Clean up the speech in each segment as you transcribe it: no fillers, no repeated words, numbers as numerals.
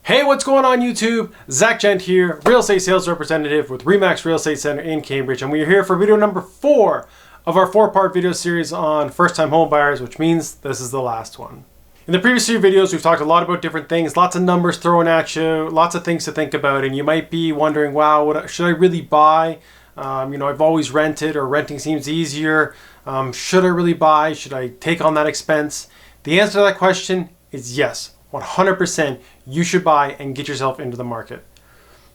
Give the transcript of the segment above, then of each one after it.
Hey, what's going on YouTube? zacgent here, real estate sales representative with RE/MAX Real Estate Center in Cambridge, and we are here for video number 4 of our 4-part video series on first-time home buyers, which means this is the last one. In the previous 3 videos, we've talked a lot about different things, lots of numbers thrown at you, lots of things to think about, and you might be wondering, wow, should I really buy? I've always rented, or renting seems easier. Should I really buy? Should I take on that expense? The answer to that question is yes. 100% you should buy and get yourself into the market.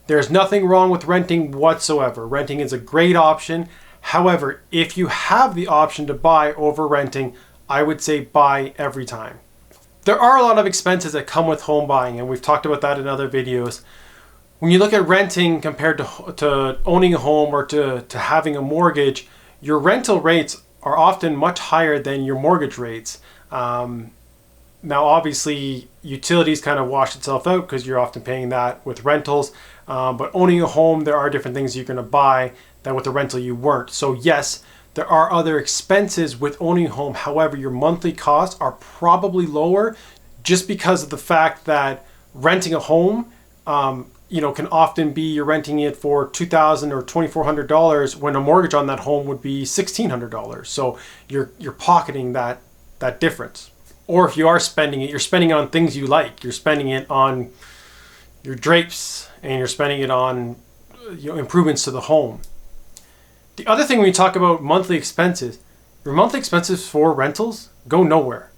There's nothing wrong with renting whatsoever. Renting is a great option. However, if you have the option to buy over renting, I would say buy every time. There are a lot of expenses that come with home buying, and we've talked about that in other videos. When you look at renting compared to owning a home or to having a mortgage, your rental rates are often much higher than your mortgage rates. Now, obviously, utilities kind of wash itself out because you're often paying that with rentals. But owning a home, there are different things you're going to buy that with a rental you weren't. So yes, there are other expenses with owning a home. However, your monthly costs are probably lower just because of the fact that renting a home, can often be you're renting it for $2,000 or $2,400 when a mortgage on that home would be $1,600. So you're pocketing that difference. Or if you are spending it, you're spending it on things you like. You're spending it on your drapes, and you're spending it on improvements to the home. The other thing when you talk about monthly expenses, your monthly expenses for rentals go nowhere.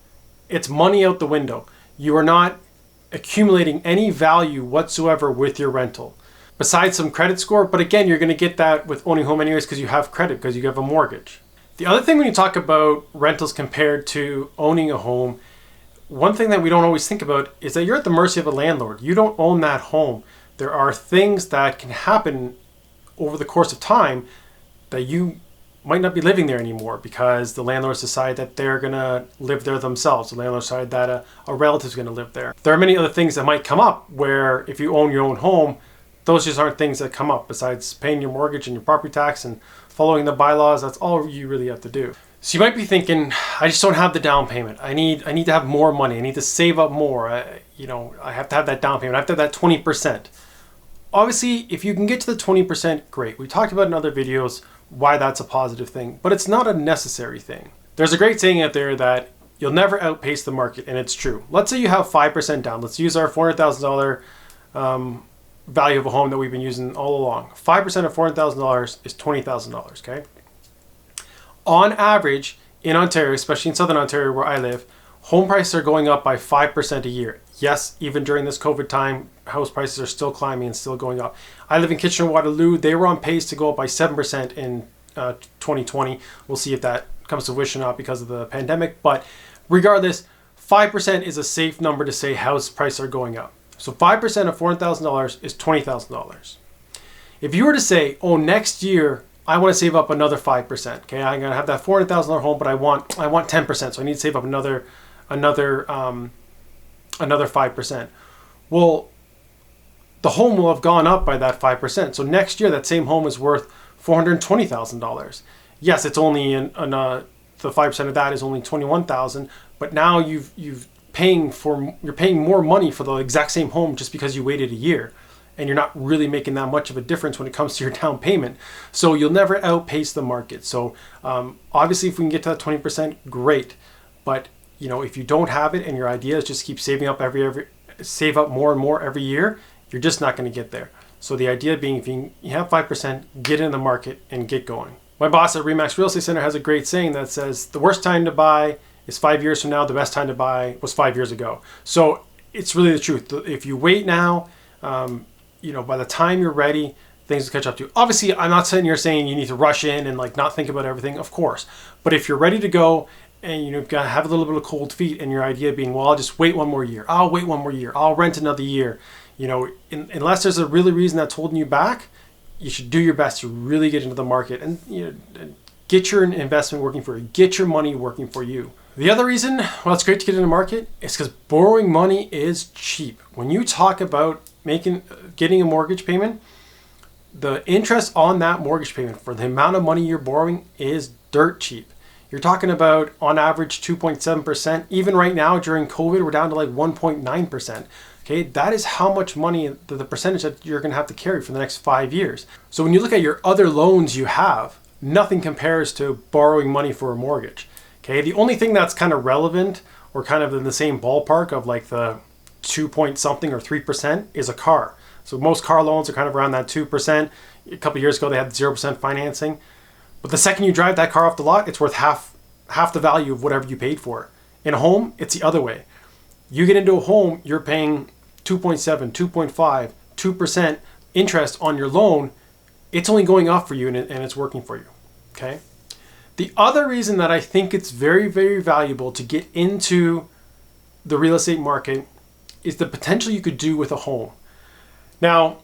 It's money out the window. You are not accumulating any value whatsoever with your rental, besides some credit score. But again, you're going to get that with owning a home anyways because you have credit, because you have a mortgage. The other thing when you talk about rentals compared to owning a home, one thing that we don't always think about is that you're at the mercy of a landlord. You don't own that home. There are things that can happen over the course of time that you might not be living there anymore because the landlords decide that they're going to live there themselves. The landlords decide that a relative is going to live there. There are many other things that might come up where if you own your own home, those just aren't things that come up besides paying your mortgage and your property tax and following the bylaws. That's all you really have to do. So you might be thinking, I just don't have the down payment. I need to have more money. I need to save up more. I have to have that down payment. I have to have that 20%. Obviously, if you can get to the 20%, great. We talked about in other videos why that's a positive thing, but it's not a necessary thing. There's a great saying out there that you'll never outpace the market, and it's true. Let's say you have 5% down. Let's use our $400,000 value of a home that we've been using all along. 5% of $400,000 is $20,000, okay? On average, in Ontario, especially in Southern Ontario where I live, home prices are going up by 5% a year. Yes, even during this COVID time, house prices are still climbing and still going up. I live in Kitchener-Waterloo. They were on pace to go up by 7% in 2020. We'll see if that comes to fruition or not because of the pandemic. But regardless, 5% is a safe number to say house prices are going up. So 5% of $400,000 is $20,000. If you were to say, oh, next year I want to save up another 5%. Okay, I'm gonna have that $400,000 home, but I want 10%, so I need to save up another 5%. Well, the home will have gone up by that 5%. So next year that same home is worth $420,000. Yes, it's only the 5% of that is only $21,000, but now you're paying more money for the exact same home just because you waited a year, and you're not really making that much of a difference when it comes to your down payment. So you'll never outpace the market. So obviously if we can get to that 20%, great. But if you don't have it and your idea is just keep saving up save up more and more every year, you're just not going to get there. So the idea being, if you have 5%, get in the market and get going. My boss at RE/MAX Real Estate Center has a great saying that says, the worst time to buy is 5 years from now. The best time to buy was 5 years ago. So it's really the truth. If you wait now, by the time you're ready, things will catch up to you. Obviously, I'm not sitting here saying you need to rush in and not think about everything, of course. But if you're ready to go and you've got to have a little bit of cold feet, and your idea being, well, I'll just wait one more year. I'll wait one more year. I'll rent another year. Unless there's a really reason that's holding you back, you should do your best to really get into the market and get your investment working for you. Get your money working for you. The other reason why it's great to get in the market is because borrowing money is cheap. When you talk about getting a mortgage payment, the interest on that mortgage payment for the amount of money you're borrowing is dirt cheap. You're talking about on average 2.7%. Even right now during COVID, we're down to like 1.9%. Okay, that is how much money, the percentage that you're going to have to carry for the next 5 years. So when you look at your other loans you have, nothing compares to borrowing money for a mortgage. Okay, the only thing that's kind of relevant or kind of in the same ballpark of like the 2 point something or 3% is a car. So most car loans are kind of around that 2%. A couple of years ago, they had 0% financing. But the second you drive that car off the lot, it's worth half the value of whatever you paid for. In a home, it's the other way. You get into a home, you're paying 2.7, 2.5, 2% interest on your loan. It's only going up for you and it's working for you. Okay. The other reason that I think it's very, very valuable to get into the real estate market is the potential you could do with a home. Now,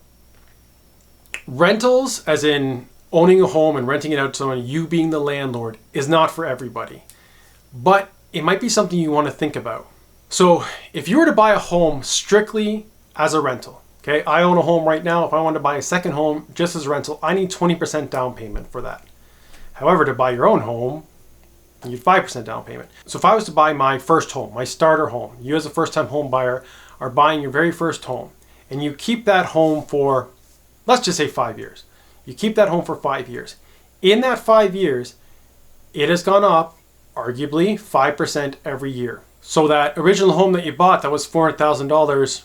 rentals, as in owning a home and renting it out to someone, you being the landlord, is not for everybody. But it might be something you want to think about. So if you were to buy a home strictly as a rental, okay, I own a home right now. If I want to buy a second home just as a rental, I need 20% down payment for that. However, to buy your own home, you need 5% down payment. So if I was to buy my first home, my starter home, you as a first-time home buyer are buying your very first home, and you keep that home for, let's just say 5 years. You keep that home for 5 years. In that 5 years, it has gone up arguably 5% every year. So that original home that you bought that was $400,000,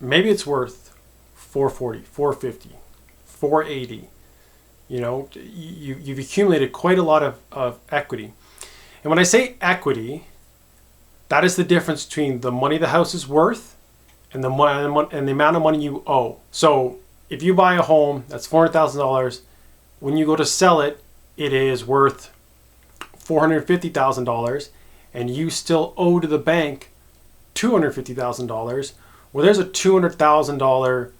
maybe it's worth $440,000, $450,000, $480,000. You know, you've accumulated quite a lot of equity. And when I say equity, that is the difference between the money the house is worth and the amount of money you owe. So if you buy a home that's $400,000, when you go to sell it, it is worth $450,000, and you still owe to the bank $250,000. Well, there's a $200,000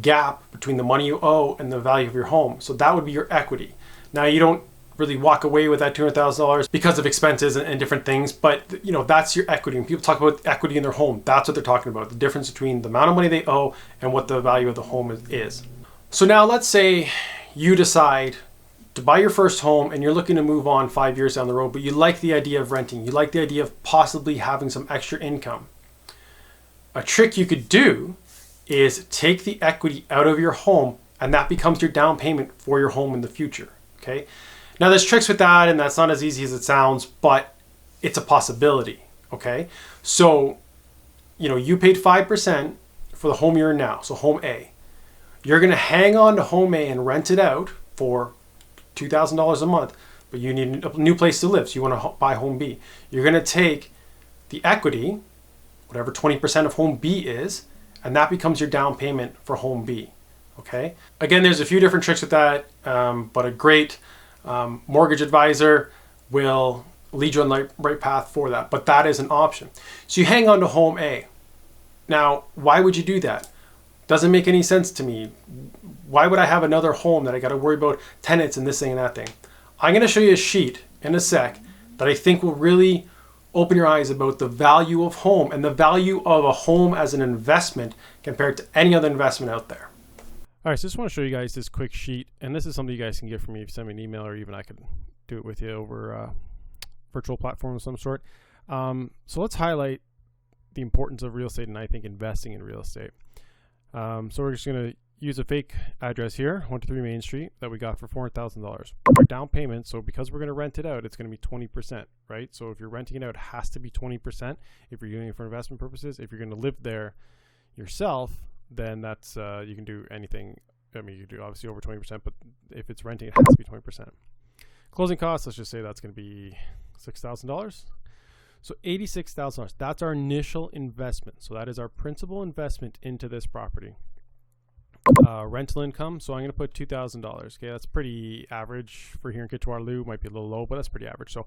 gap between the money you owe and the value of your home. So that would be your equity. Now, you don't really walk away with that $200,000 because of expenses and different things, but you know, that's your equity. When people talk about equity in their home, that's what they're talking about, the difference between the amount of money they owe and what the value of the home is. So now let's say you decide to buy your first home and you're looking to move on 5 years down the road, but you like the idea of renting. You like the idea of possibly having some extra income. A trick you could do is take the equity out of your home, and that becomes your down payment for your home in the future. Okay. Now there's tricks with that, and that's not as easy as it sounds, but it's a possibility. Okay. So, you know, you paid 5% for the home you're in now. So home A, you're going to hang on to home A and rent it out for $2,000 a month, but you need a new place to live. So you want to buy home B. You're going to take the equity, whatever 20% of home B is, and that becomes your down payment for home B. Okay. Again, there's a few different tricks with that, but a great mortgage advisor will lead you on the right path for that. But that is an option. So you hang on to home A. Now, why would you do that? Doesn't make any sense to me. Why would I have another home that I got to worry about tenants and this thing and that thing? I'm going to show you a sheet in a sec that I think will really open your eyes about the value of home and the value of a home as an investment compared to any other investment out there. All right, so just want to show you guys this quick sheet, and this is something you guys can get from me if you send me an email, or even I could do it with you over a virtual platform of some sort. So let's highlight the importance of real estate and I think investing in real estate. So we're just going to use a fake address here, 123 Main Street, that we got for $400,000. Our down payment, so because we're going to rent it out, it's going to be 20%, right? So if you're renting it out, it has to be 20%. If you're doing it for investment purposes, if you're going to live there yourself, then that's you can do anything. I mean, you can do obviously over 20%, but if it's renting, it has to be 20%. Closing costs, let's just say that's going to be $6,000. So $86,000. That's our initial investment. So that is our principal investment into this property. Rental income. So I'm going to put $2,000. Okay, that's pretty average for here in Kitchener-Waterloo. Might be a little low, but that's pretty average. So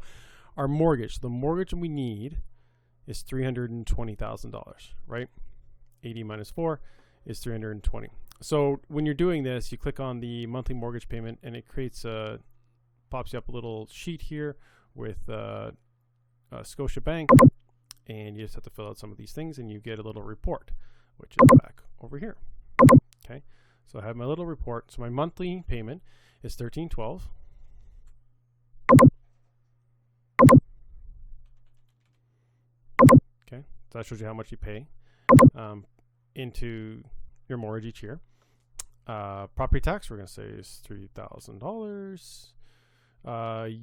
our mortgage, the mortgage we need is $320,000, right? 80 minus 4 is 320. So when you're doing this, you click on the monthly mortgage payment, and it creates pops you up a little sheet here with Scotiabank, and you just have to fill out some of these things, and you get a little report, which is back over here. Okay, so I have my little report. So my monthly payment is $1,312. Okay, so that shows you how much you pay. into your mortgage each year. Property tax, we're going to say, is $3,000.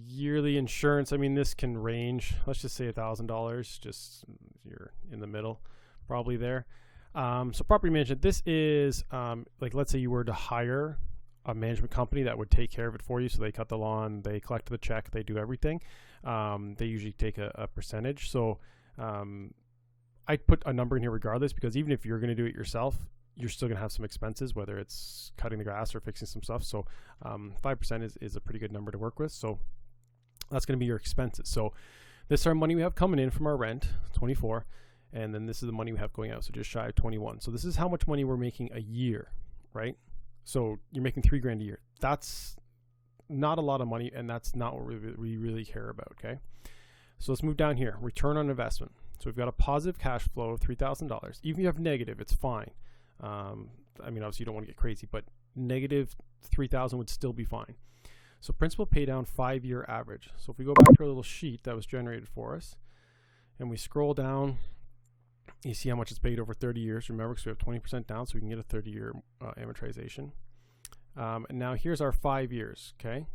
Yearly insurance, I mean, this can range. Let's just say $1,000. Just you're in the middle, probably there. So property management, this is like, let's say you were to hire a management company that would take care of it for you. So they cut the lawn, they collect the check, they do everything. They usually take a percentage. So I put a number in here regardless, because even if you're going to do it yourself, you're still going to have some expenses, whether it's cutting the grass or fixing some stuff. So 5% is a pretty good number to work with. So that's going to be your expenses. So this is our money we have coming in from our rent, 24. And then this is the money we have going out, so just shy of 21. So this is how much money we're making a year, right? So you're making $3,000 a year. That's not a lot of money, and that's not what we really care about, okay? So let's move down here. Return on investment. So we've got a positive cash flow of $3,000. Even if you have negative, it's fine. I mean, obviously you don't want to get crazy, but negative 3,000 would still be fine. So principal pay down 5-year average. So if we go back to our little sheet that was generated for us, and we scroll down, you see how much it's paid over 30 years. Remember, because we have 20% down, so we can get a 30-year amortization. And now here's our 5 years, okay?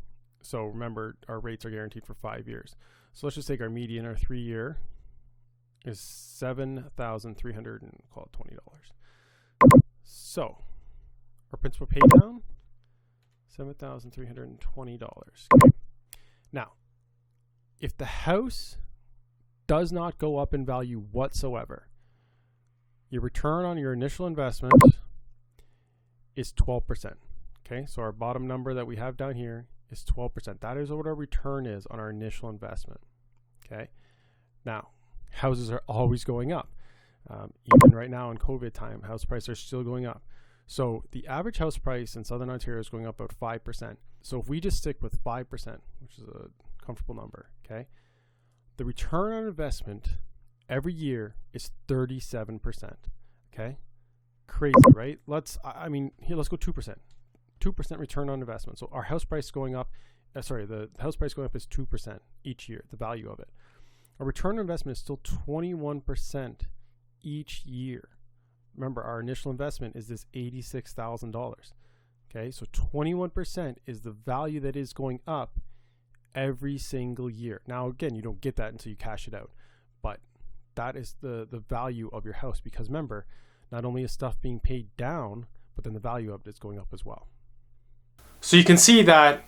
So remember, our rates are guaranteed for 5 years. So let's just take our median, our 3-year is $7,300 and call it $20. So our principal pay down, $7,320. Okay. Now, if the house does not go up in value whatsoever, your return on your initial investment is 12%. Okay, so our bottom number that we have down here is 12%. That is what our return is on our initial investment. Okay, now houses are always going up. Even right now in COVID time, house prices are still going up. So the average house price in Southern Ontario is going up about 5%. So if we just stick with 5%, which is a comfortable number, okay, the return on investment every year is 37%. Okay, crazy, right? Let's go 2%. 2% return on investment. So our house price going up, the house price going up is 2% each year, the value of it. Our return on investment is still 21% each year. Remember, our initial investment is this $86,000. Okay, so 21% is the value that is going up every single year. Now, again, you don't get that until you cash it out, but that is the value of your house, because remember, not only is stuff being paid down, but then the value of it is going up as well. So you can see that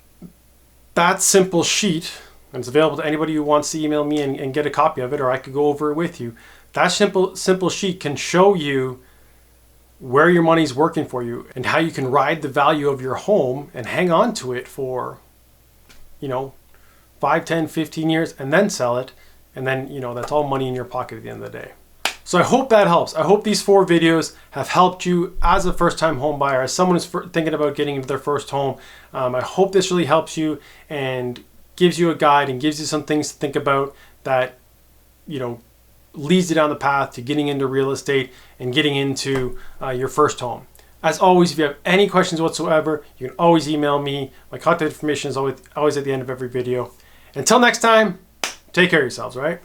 simple sheet, and it's available to anybody who wants to email me and get a copy of it, or I could go over it with you. That simple sheet can show you where your money's working for you and how you can ride the value of your home and hang on to it for, 5, 10, 15 years and then sell it. And then, that's all money in your pocket at the end of the day. So I hope that helps. I hope these 4 videos have helped you as a first-time home buyer, as someone who's thinking about getting into their first home. I hope this really helps you and gives you a guide and gives you some things to think about that, leads you down the path to getting into real estate and getting into your first home. As always, if you have any questions whatsoever, you can always email me. My contact information is always at the end of every video. Until next time, take care of yourselves, right?